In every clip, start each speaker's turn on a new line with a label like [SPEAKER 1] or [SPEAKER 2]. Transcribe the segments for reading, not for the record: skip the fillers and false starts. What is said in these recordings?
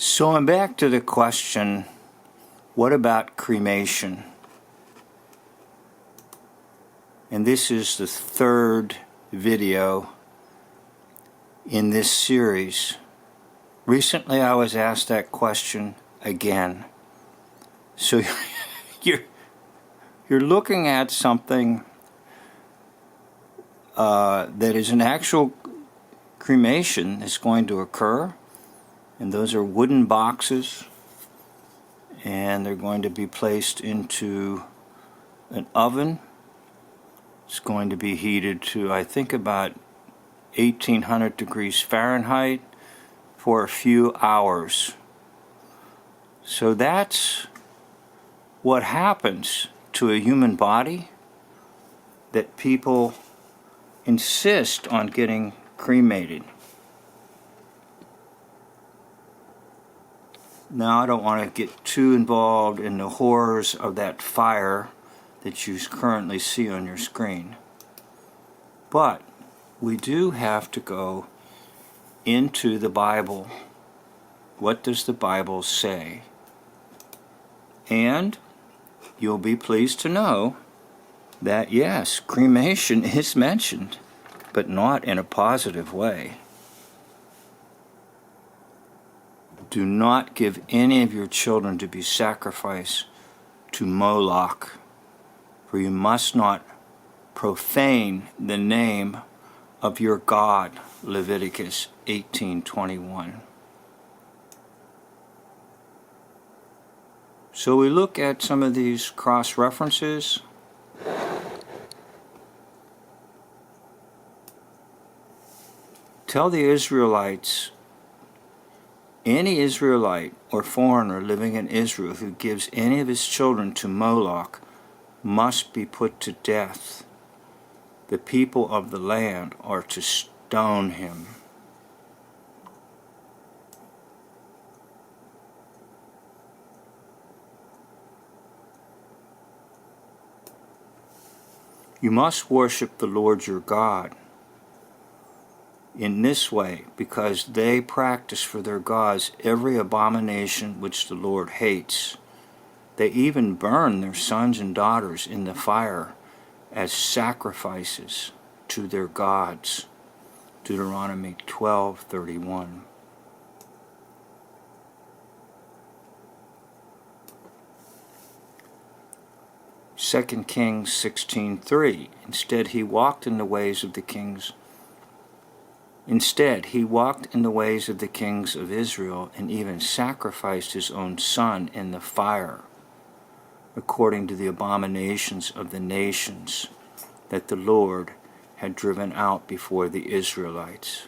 [SPEAKER 1] So I'm back to the question, what about cremation? And this is the third video in this series. Recently I was asked that question again. So you're looking at something that is an actual cremation that's going to occur. And those are wooden boxes, and they're going to be placed into an oven. It's going to be heated to, I think, about 1800 degrees Fahrenheit for a few hours. So that's what happens to a human body that people insist on getting cremated. Now, I don't want to get too involved in the horrors of that fire that you currently see on your screen. But we do have to go into the Bible. What does the Bible say? And you'll be pleased to know that yes, cremation is mentioned, but not in a positive way. Do not give any of your children to be sacrificed to Moloch, for you must not profane the name of your God, Leviticus 18:21. So we look at some of these cross-references. Tell the Israelites, any Israelite or foreigner living in Israel who gives any of his children to Moloch must be put to death. The people of the land are to stone him. You must worship the Lord your God in this way, because they practice for their gods every abomination which the Lord hates. They even burn their sons and daughters in the fire as sacrifices to their gods. Deuteronomy 12:31. Second Kings 16:3. Instead, he walked in the ways of the kings of Israel, and even sacrificed his own son in the fire, according to the abominations of the nations that the Lord had driven out before the Israelites.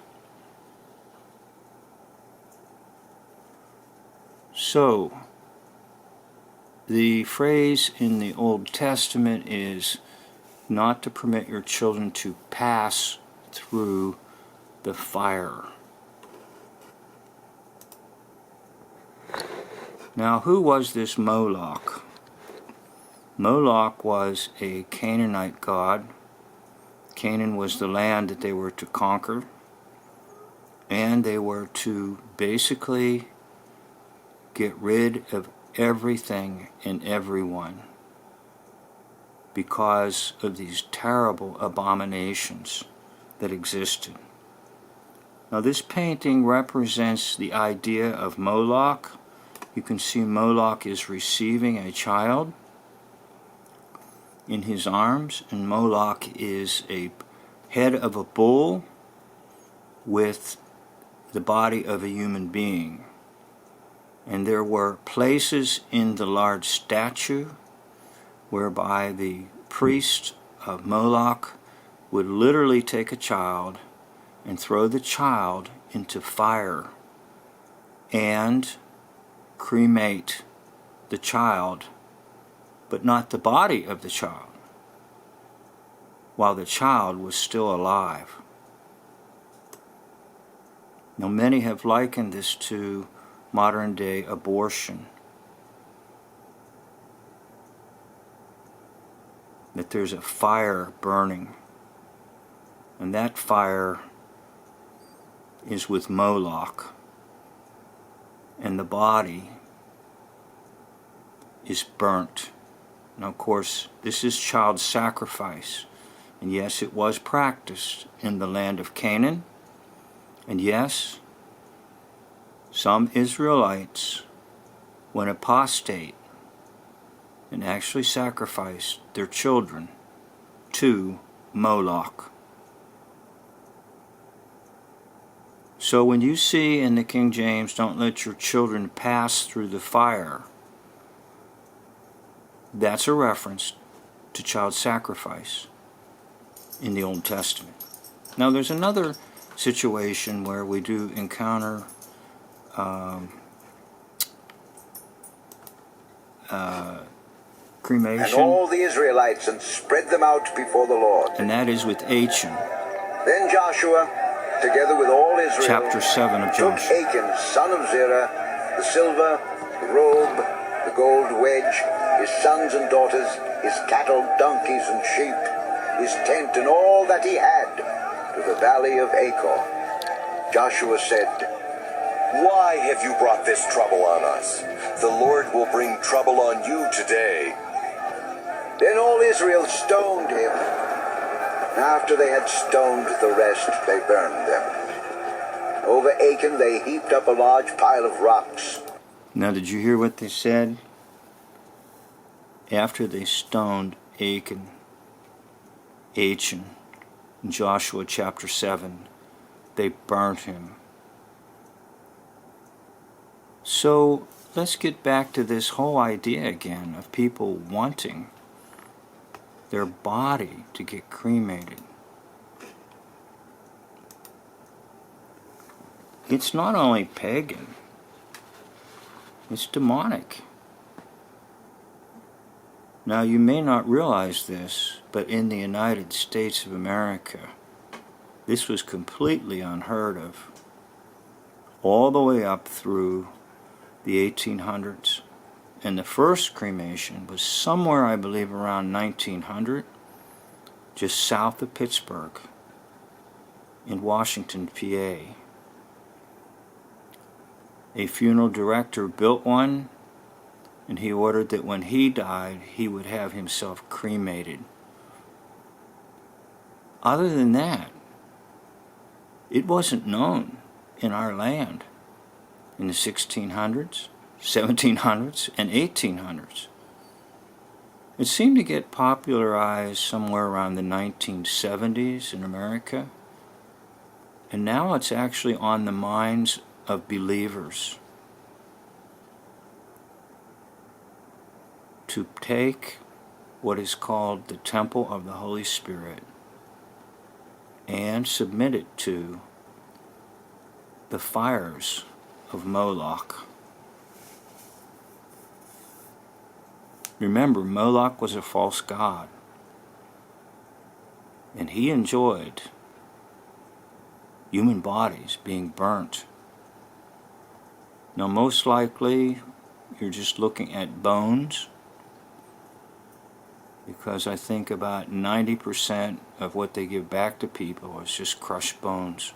[SPEAKER 1] So, the phrase in the Old Testament is not to permit your children to pass through the fire. Now, who was this Moloch? Moloch was a Canaanite god. Canaan was the land that they were to conquer, and they were to basically get rid of everything and everyone because of these terrible abominations that existed. Now, this painting represents the idea of Moloch. You can see Moloch is receiving a child in his arms, and Moloch is a head of a bull with the body of a human being. And there were places in the large statue whereby the priest of Moloch would literally take a child and throw the child into fire and cremate the child, but not the body of the child, while the child was still alive. Now, many have likened this to modern-day abortion. That there's a fire burning, and that fire is with Moloch. and the body is burnt. Now, of course, this is child sacrifice. And yes, it was practiced in the land of Canaan. And yes, some Israelites went apostate and actually sacrificed their children to Moloch. So when you see in the King James, don't let your children pass through the fire, that's a reference to child sacrifice in the Old Testament. Now there's another situation where we do encounter cremation.
[SPEAKER 2] And all the Israelites, and spread them out before the Lord.
[SPEAKER 1] And that is with Achan.
[SPEAKER 2] Then Joshua, together with all Israel,
[SPEAKER 1] Chapter 7 of
[SPEAKER 2] took
[SPEAKER 1] Joshua.
[SPEAKER 2] Achan, son of Zerah, the silver, the robe, the gold wedge, his sons and daughters, his cattle, donkeys, and sheep, his tent, and all that he had, to the valley of Achan. Joshua said,
[SPEAKER 3] "Why have you brought this trouble on us? The Lord will bring trouble on you today."
[SPEAKER 2] Then all Israel stoned him. After they had stoned the rest, they burned them. Over Achan they heaped up a large pile of rocks.
[SPEAKER 1] Now did you hear what they said? After they stoned Achan, in Joshua chapter 7, they burnt him. So let's get back to this whole idea again of people wanting their body to get cremated. It's not only pagan, it's demonic. Now you may not realize this, but in the United States of America, this was completely unheard of all the way up through the 1800s. And the first cremation was somewhere, I believe, around 1900, just south of Pittsburgh, in Washington, PA. A funeral director built one, and he ordered that when he died, he would have himself cremated. Other than that, it wasn't known in our land in the 1600s, 1700s, and 1800s. It seemed to get popularized somewhere around the 1970s in America, and now it's actually on the minds of believers to take what is called the temple of the Holy Spirit and submit it to the fires of Moloch. Remember, Moloch was a false god, and he enjoyed human bodies being burnt. Now, most likely, you're just looking at bones, because I think about 90% of what they give back to people is just crushed bones.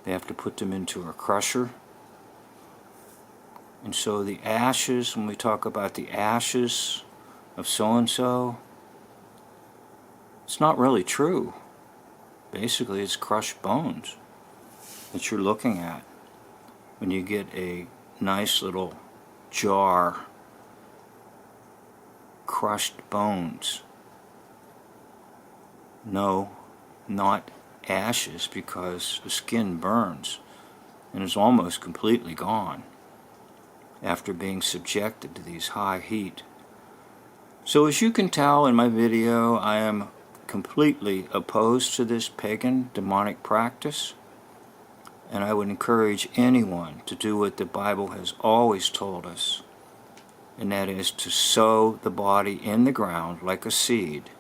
[SPEAKER 1] They have to put them into a crusher. And so the ashes, when we talk about the ashes of so-and-so, it's not really true. Basically, it's crushed bones that you're looking at when you get a nice little jar, crushed bones. No, not ashes, because the skin burns and is almost completely gone after being subjected to these high heat. So as you can tell in my video, I am completely opposed to this pagan demonic practice, and I would encourage anyone to do what the Bible has always told us, and that is to sow the body in the ground like a seed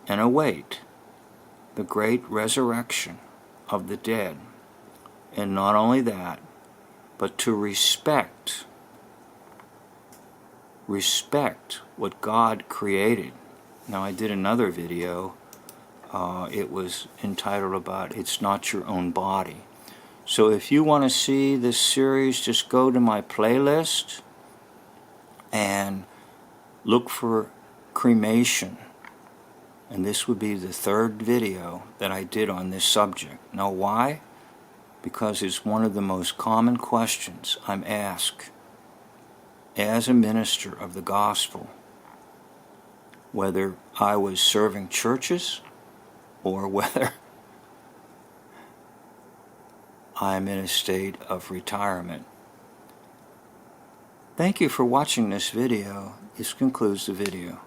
[SPEAKER 1] and await the great resurrection of the dead. And not only that, but to respect what God created. Now, I did another video, it was entitled about "It's Not Your Own Body." So if you want to see this series, just go to my playlist and look for Cremation. And this would be the third video that I did on this subject. Now why? Because it's one of the most common questions I'm asked as a minister of the gospel, whether I was serving churches or whether I'm in a state of retirement. Thank you for watching this video. This concludes the video.